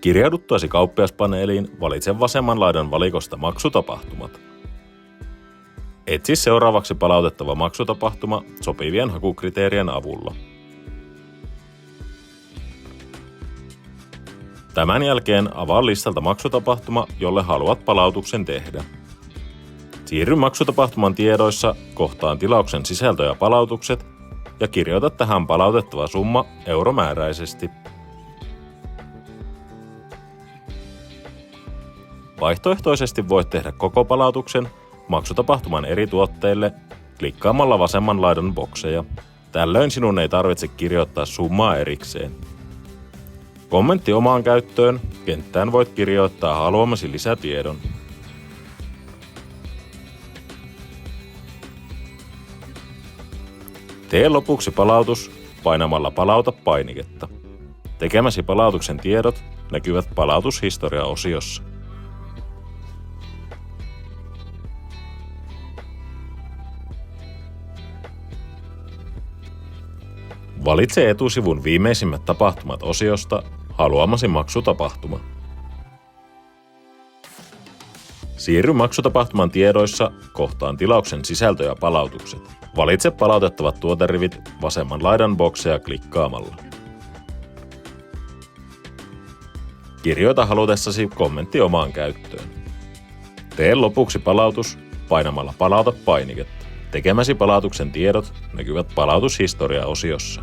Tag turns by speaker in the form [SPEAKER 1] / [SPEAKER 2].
[SPEAKER 1] Kirjauduttuasi kauppiaspaneeliin valitse vasemman laidan valikosta maksutapahtumat. Etsi seuraavaksi palautettava maksutapahtuma sopivien hakukriteerien avulla. Tämän jälkeen avaa listalta maksutapahtuma, jolle haluat palautuksen tehdä. Siirry maksutapahtuman tiedoissa kohtaan tilauksen sisältö ja palautukset ja kirjoita tähän palautettava summa euromääräisesti. Vaihtoehtoisesti voit tehdä koko palautuksen maksutapahtuman eri tuotteille klikkaamalla vasemman laidan bokseja. Tällöin sinun ei tarvitse kirjoittaa summaa erikseen. Kommentti omaan käyttöön kenttään voit kirjoittaa haluamasi lisätiedon. Tee lopuksi palautus painamalla palauta painiketta. Tekemäsi palautuksen tiedot näkyvät palautushistoria-osiossa. Valitse etusivun viimeisimmät tapahtumat osiosta haluamasi maksutapahtuma. Siirry maksutapahtuman tiedoissa kohtaan tilauksen sisältö ja palautukset. Valitse palautettavat tuoterivit vasemman laidan bokseja klikkaamalla. Kirjoita halutessasi kommentti omaan käyttöön. Tee lopuksi palautus painamalla palauta painiketta. Tekemäsi palautuksen tiedot näkyvät palautushistoria-osiossa.